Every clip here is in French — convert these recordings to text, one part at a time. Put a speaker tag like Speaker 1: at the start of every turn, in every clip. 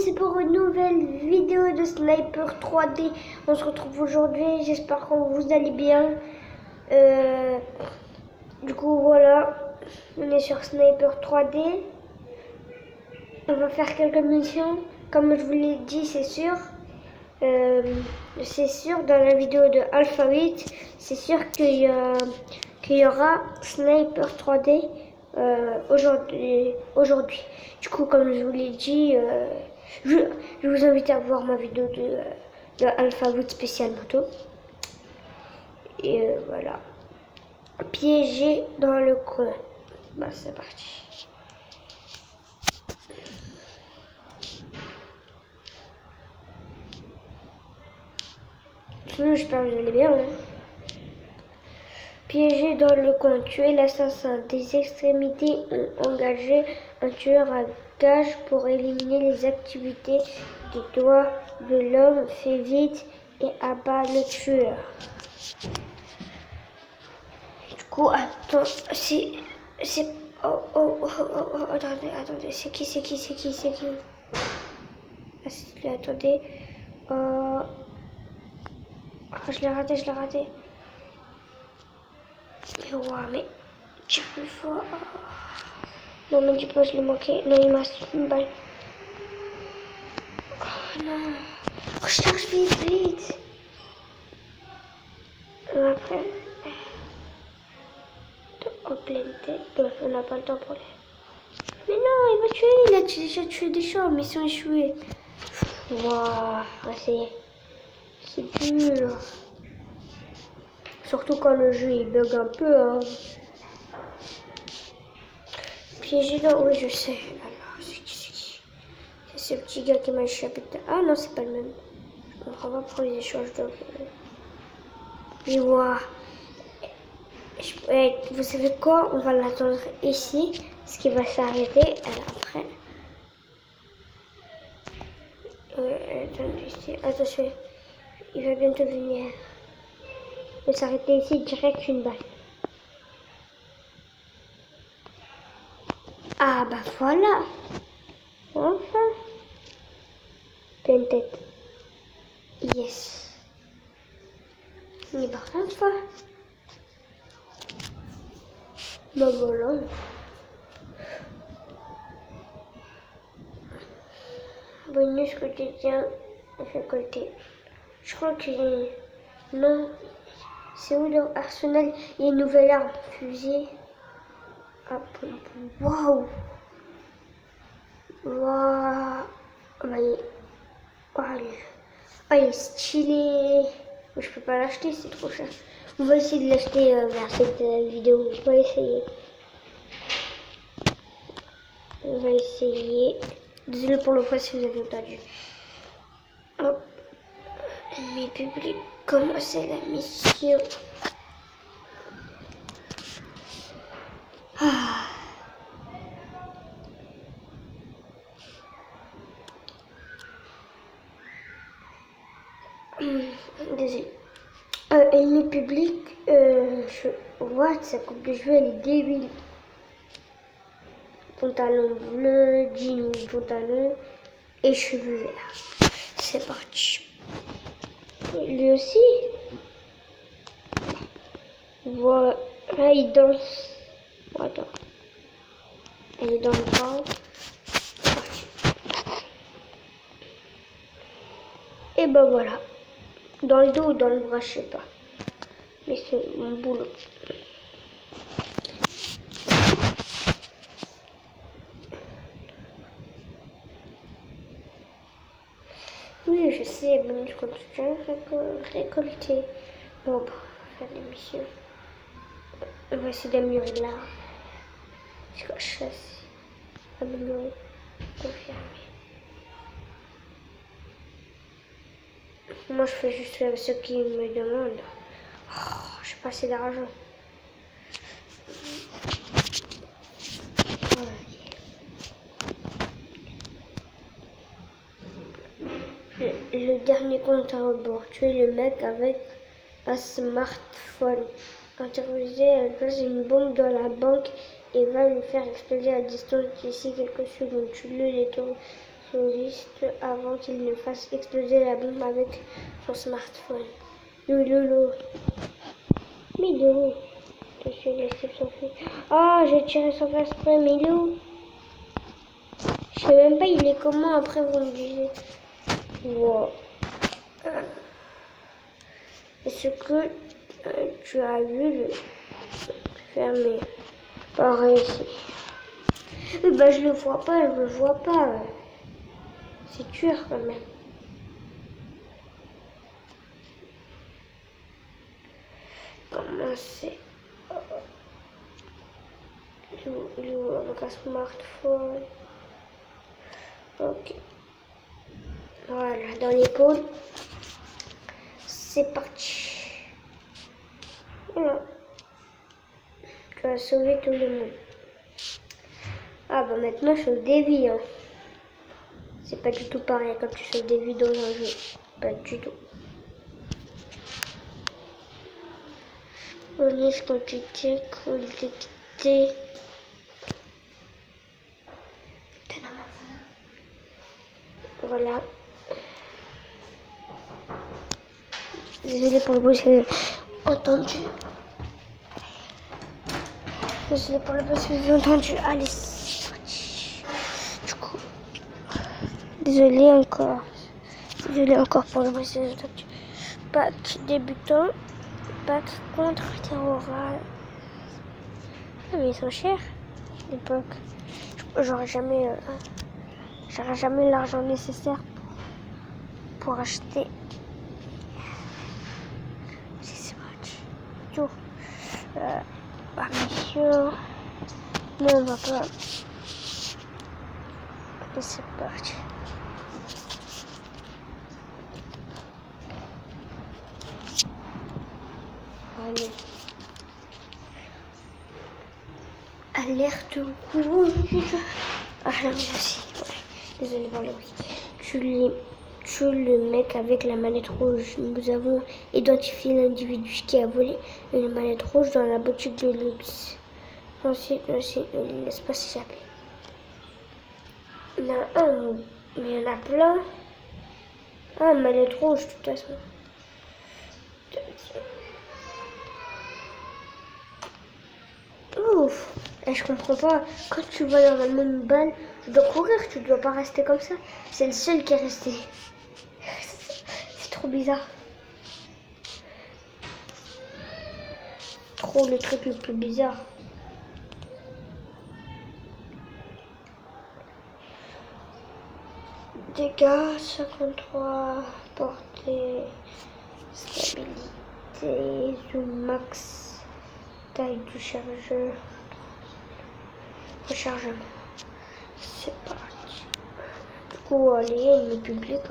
Speaker 1: c'est pour une nouvelle vidéo de Sniper 3D. On se retrouve aujourd'hui, j'espère que vous allez bien. Du coup voilà, on est sur Sniper 3D. On va faire quelques missions, comme je vous l'ai dit, c'est sûr. C'est sûr, dans la vidéo de Alpha 8, c'est sûr qu'il y aura Sniper 3D aujourd'hui. Du coup, comme je vous l'ai dit, je vous invite à voir ma vidéo de Alpha 8 spécial moto. Et voilà. Piégé dans le coin. Bah, c'est parti. Sinon, j'espère que vous allez bien. Hein. Piégé dans le coin, tuer l'assassin. Des extrémités ont engagé un tueur à gages pour éliminer les activités des doigts de l'homme. Fait vite et abat le tueur. Du coup, attends, c'est... Oh, attendez, c'est qui Ah, c'est lui, attendez. Je l'ai raté. Mais ouah, mais tire plus fort. Non, me dis pas, je l'ai manqué. Non, il m'a une balle. Oh non. Recharge vite. Après. En pleine tête. Bref, on n'a pas le temps pour les. Mais non, il m'a tué. Il a déjà tué des gens, mais ils sont échoués. Waouh, c'est dur. Surtout quand le jeu il bug un peu. Hein. Piégé là, oui, je sais. Alors, c'est qui? C'est ce petit gars qui m'a échappé. Ah non, c'est pas le même. Je comprends pas pour les échanges de. Mais waouh. Vous savez quoi? On va l'attendre ici. Ce qui va s'arrêter. Alors après. Attendez ici. Attention. Il va bientôt venir. Il va s'arrêter ici direct une balle. Ah bah voilà. Enfin. Pleine tête. Yes. Mais par contre, bah voilà. Bonus quotidien récolté. Je crois que non. C'est où dans Arsenal? Il y a une nouvelle arme. Fusil. Ah, waouh. Waouh. Il est stylé. Je peux pas l'acheter, c'est trop cher. On va essayer de l'acheter vers cette vidéo. On va essayer. Désolé pour le poids si vous avez entendu. Hop. Ennemi public. Comment c'est la mission? Ah. Désolé. Ennemi public. What? Sa coupe de cheveux, elle est débile. Pantalon bleu, jean pantalon et cheveux verts. C'est parti. Lui aussi. Voilà, il danse. Attends. Elle est dans le bras. Et ben voilà. Dans le dos ou dans le bras, je sais pas. Mais c'est mon boulot. Oui, je sais, mais je compte bien récolter. Bon, on va faire des missions. On va essayer d'améliorer là. Je vais chasser. Améliorer. Confirmer. Moi, je fais juste ce qu'ils me demandent. Oh, j'ai pas assez d'argent. Le dernier compte à rebours. Tuer le mec avec un smartphone. Interroger, elle place une bombe dans la banque et va le faire exploser à distance d'ici quelques secondes. Tue-le, détruis Juste avant qu'il ne fasse exploser la bombe avec son smartphone. Lolo. Milo. Je suis laissé s'enfuir. Ah, j'ai tiré son exprès, Milo. Je sais même pas il est comment après vous me disiez. Wow. Est-ce que tu as vu le fermer par ici? Oui, bah je le vois pas, je le vois pas. C'est dur quand même. Comment c'est? Avec un smartphone. Ok. Voilà, dans l'épaule. C'est parti. Voilà. Tu as sauvé tout le monde. Ah bah maintenant je sauve des vies. Hein. C'est pas du tout pareil quand tu sauves des vies dans un jeu. Pas du tout. Police quantité. Voilà. Désolé pour le bruit, c'est entendu. Désolé pour le bruit, c'est entendu. Allez, c'est parti. Du coup, désolé encore. Désolé encore pour le bruit, c'est entendu. Pack débutant. Pack contre terroral. Ah, mais ils sont chers, l'époque. J'aurais jamais l'argent nécessaire pour acheter. C'est parti. Tout. Mission. Non, on va pas. Et c'est parti. Allez. Alerte rouge. Ah là aussi. Ouais. Désolé pour le bruit. Tu le mec avec la manette rouge. Nous avons identifié l'individu qui a volé une manette rouge dans la boutique de luxe. Ensuite, ne laisse pas s'échapper. Il y en a un, mais il y en a plein. Ah, manette rouge, de toute façon. Ouf. Et je comprends pas. Quand tu vois normalement une balle, tu dois courir, tu dois pas rester comme ça. C'est le seul qui est resté. C'est trop bizarre. Trop le truc le plus bizarre. Dégâts 53, portée, stabilité, zoom max, taille du chargeur, rechargement. C'est parti. Du coup, allez, il est public.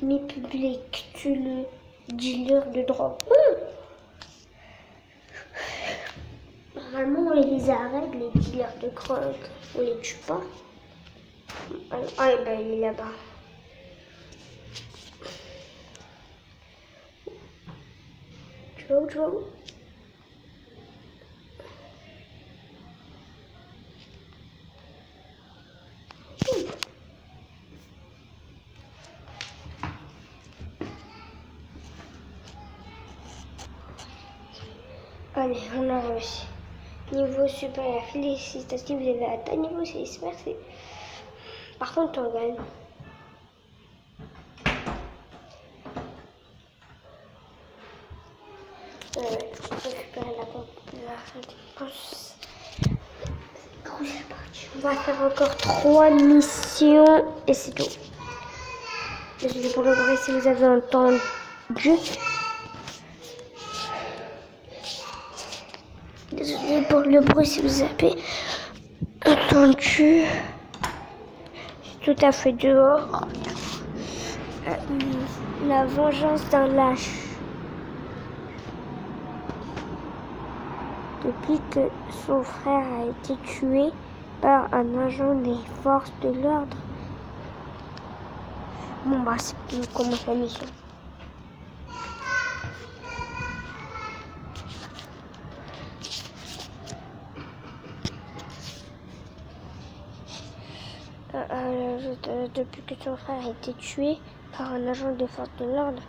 Speaker 1: Mi-public, tu le dealer de drogue. Normalement, on les arrête, les dealers de drogue. On les tue pas. Ah, et ben, il est là-bas. Tu vas où, tu vas où? Allez, on a réussi. Niveau supérieur, félicitations, vous avez atteint niveau 6, merci. Par contre, on gagne. Récupérer la récompense. On va faire encore 3 missions et c'est tout. Désolé pour le bruit si vous avez entendu. Désolé pour le bruit si vous avez entendu. C'est tout à fait dehors. La vengeance d'un lâche. Depuis que son frère a été tué par un agent des forces de l'ordre, Bon bah c'est on commence la mission. Depuis que ton frère a été tué par un agent des forces de l'ordre,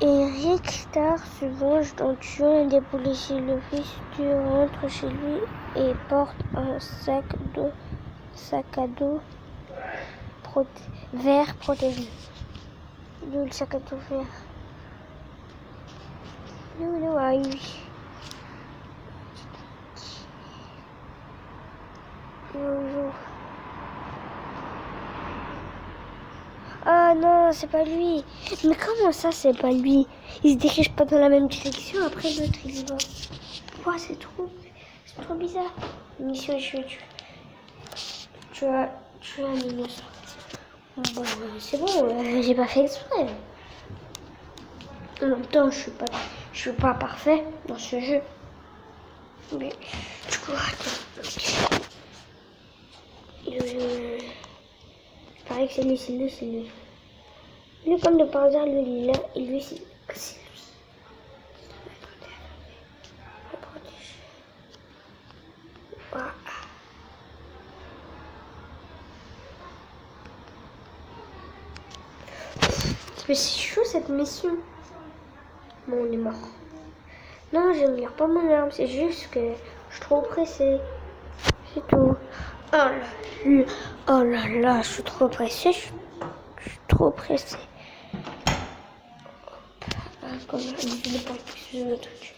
Speaker 1: Eric Starr se venge en tuant des policiers. Le fils du rentre chez lui et porte un sac à dos vert protégé. D'où le sac à dos vert. Non, ah oui. Ah non, c'est pas lui. Mais comment ça, c'est pas lui? Il se dirige pas dans la même direction, après l'autre il y va. Wow, c'est trop bizarre. Mission échouée. Tu as un innocent. Bon, c'est bon, j'ai pas fait exprès. En même temps, je suis pas parfait dans ce jeu. Mais du coup, attends. Il paraît que c'est lui. Lui, comme de par hasard, lui, c'est lui. Le protège. Voilà. Mais c'est chaud cette mission. Bon, on est mort. Non, je ne lire pas mon arme, c'est juste que je suis trop pressée. C'est tout. Oh là là, je suis trop pressée. Je suis trop pressée. Comme je pas le truc.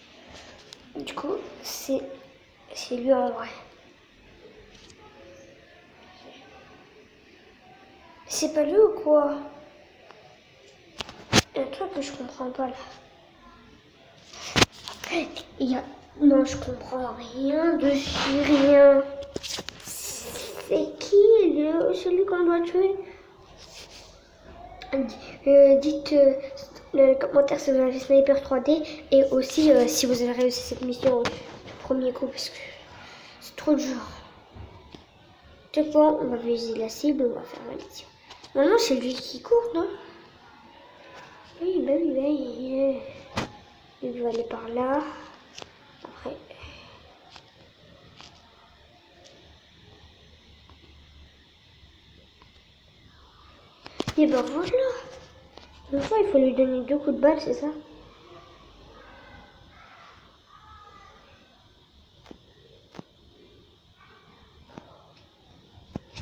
Speaker 1: Du coup, c'est lui en vrai. C'est pas lui ou quoi? Il y a un truc que je comprends pas là. Non, je comprends rien dessus, rien. C'est qui celui qu'on doit tuer? Dites le commentaire si vous avez Sniper 3D et aussi si vous avez réussi cette mission du premier coup parce que c'est trop dur. Tu sais quoi, on va viser la cible, on va faire la mission. Maintenant c'est lui qui court, non? Oui, il doit aller par là. Après. Et ben voilà. Une fois, il faut lui donner 2 coups de balle, c'est ça?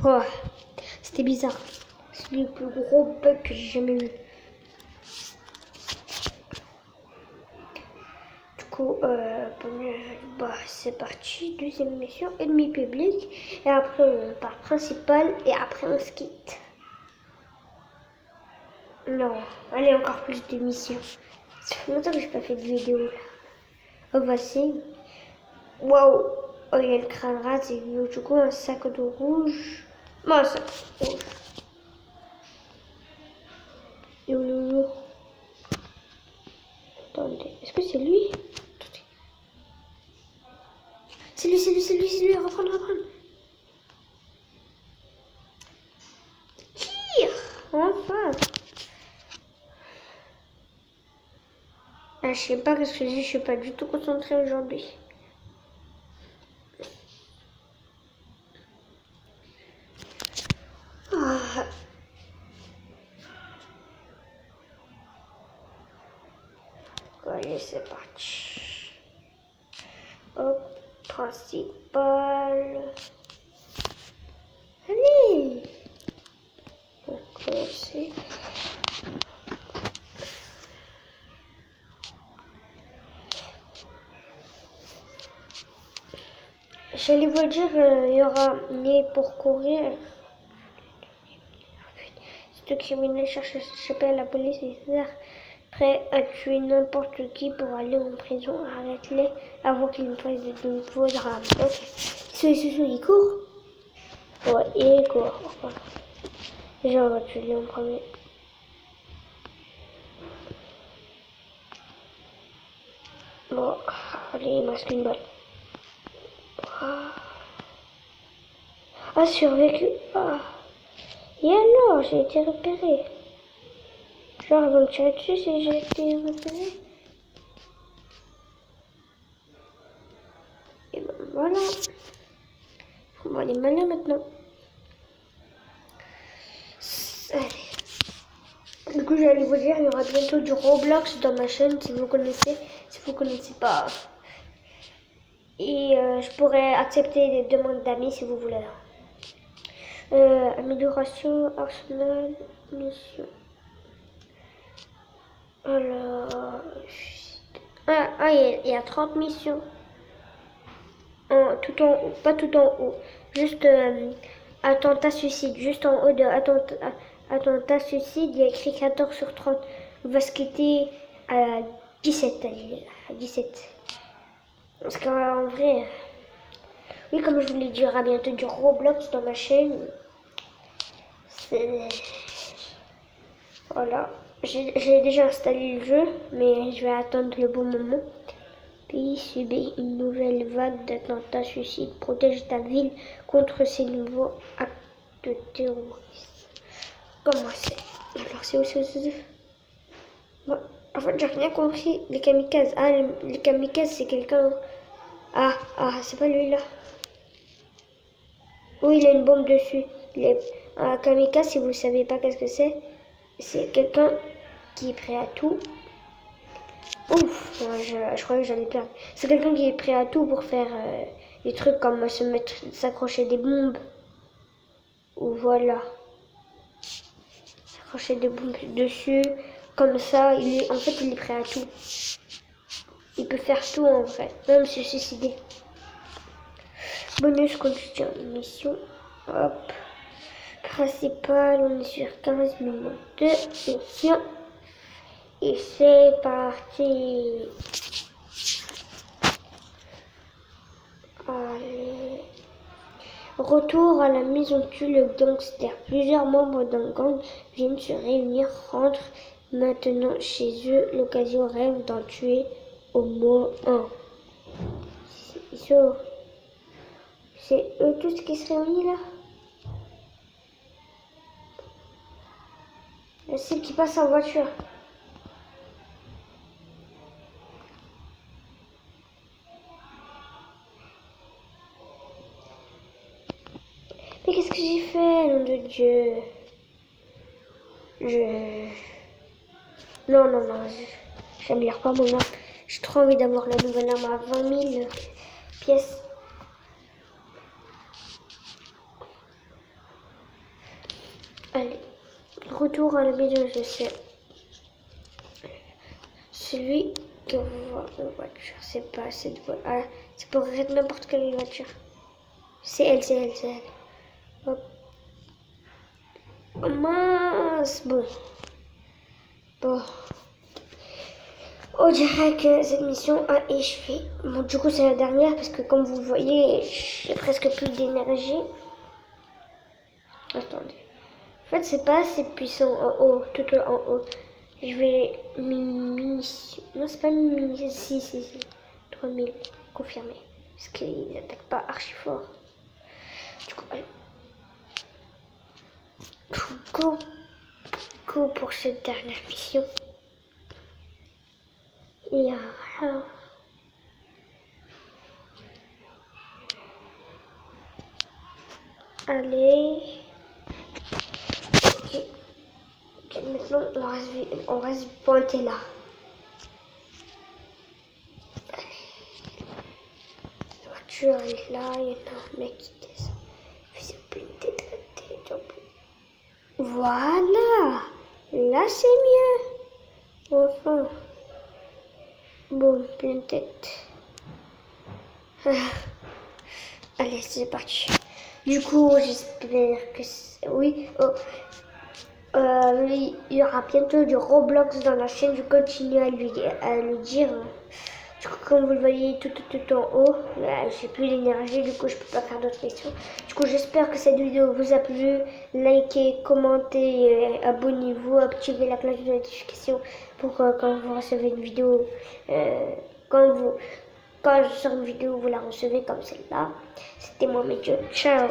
Speaker 1: Oh, c'était bizarre. C'est le plus gros bug que j'ai jamais eu. Du coup, c'est parti. Deuxième mission, ennemi public. Et après, on part principal. Et après, on se quitte. Non, allez, encore plus de missions. Ça fait longtemps que j'ai pas fait de vidéo là. Oh, voici. Waouh! Oh, il y a le crâne rase et du coup, un sac de rouge. Non, un sac rouge. Yo. Attendez, est-ce que c'est lui? Attendez. C'est lui. Reprendre. Tire! Enfin! Ah, je sais pas ce que je suis pas du tout concentrée aujourd'hui. Ah. Allez, c'est parti. Hop, principal. Allez! On va commencer. J'allais vous dire, il y aura né pour courir. Si le criminel cherche à s'échapper à la police, il est prêt à tuer n'importe qui pour aller en prison. Arrête-les avant qu'il ne fasse de nouveaux drames. Ok. Il court. Ouais, il court. Déjà, on va tuer lui en premier. Bon, allez, il me reste une balle. Ah, survécu. Ah. Et alors, j'ai été repéré. Genre, ils vont me tirer dessus si j'ai été repéré. Et ben voilà. On va aller malin maintenant. Allez. Du coup, j'allais vous dire, il y aura bientôt du Roblox dans ma chaîne si vous connaissez. Si vous connaissez pas. Et je pourrais accepter des demandes d'amis si vous voulez. Amélioration, arsenal, mission. Alors, il y a 30 missions. Tout en haut, pas tout en haut. Juste attentat suicide. Juste en haut de attentat suicide, il y a écrit 14 sur 30. On va se quitter à 17. À 17. Parce qu'en vrai, oui, comme je vous l'ai dit, il y aura bientôt du Roblox dans ma chaîne. Voilà. J'ai déjà installé le jeu, mais je vais attendre le bon moment. Pays subit une nouvelle vague d'attentats suicides. Protège ta ville contre ces nouveaux actes terroristes. Comment c'est? Alors c'est où? Bon, en fait, j'ai rien compris. Les kamikazes. Ah, les kamikazes, c'est quelqu'un. Ah, c'est pas lui là. Oui, il a une bombe dessus. Un kamikaze, si vous ne savez pas qu'est-ce que c'est quelqu'un qui est prêt à tout. Ouf, je croyais que j'allais perdre. C'est quelqu'un qui est prêt à tout pour faire des trucs comme s'accrocher des bombes. Ou voilà. S'accrocher des bombes dessus. Comme ça, en fait, il est prêt à tout. Il peut faire tout en vrai, même se suicider. Bonus contient mission. Hop. Principal, on est sur 15 minutes de mission. Et c'est parti. Allez. Retour à la maison tue le gangster. Plusieurs membres d'un gang viennent se réunir, rentrent maintenant chez eux. L'occasion rêve d'en tuer au moins un. C'est eux tous qui se réunissent là? Celle qui passe en voiture. Mais qu'est-ce que j'ai fait, nom de Dieu? Non, j'améliore pas mon arme. J'ai trop envie d'avoir la nouvelle arme à 20 000 pièces. Allez, retour à la maison, je sais. Celui que vous voyez une voiture, c'est pas cette voiture. Ah, c'est pour être n'importe quelle voiture. C'est elle. Hop. Oh, mince, bon. On dirait que cette mission a échoué. Bon, du coup, c'est la dernière parce que comme vous voyez, j'ai presque plus d'énergie. Attendez. En fait, c'est pas assez puissant en haut, tout en haut. Je vais mission. Non, c'est pas mission. Si. 3000. Confirmé. Parce qu'ils n'attaquent pas archi fort. Du coup, allez. Go pour cette dernière mission. Et voilà. Allez. Ok, maintenant on reste pointé là. La voiture est là, il y en a un mec qui descend. Puis c'est plein de tête, la tête en plus. Voilà. Là c'est mieux. Enfin. Bon, plein de tête. Allez, c'est parti. Du coup, j'espère que oui. Il y aura bientôt du Roblox dans la chaîne. Je continue à le dire. Du coup, comme vous le voyez tout en haut, j'ai plus d'énergie. Du coup, je peux pas faire d'autres missions. Du coup, j'espère que cette vidéo vous a plu. Likez, commentez, abonnez-vous, activez la cloche de notification pour quand vous recevez une vidéo, quand je sors une vidéo, vous la recevez comme celle-là. C'était moi, Médio. Ciao.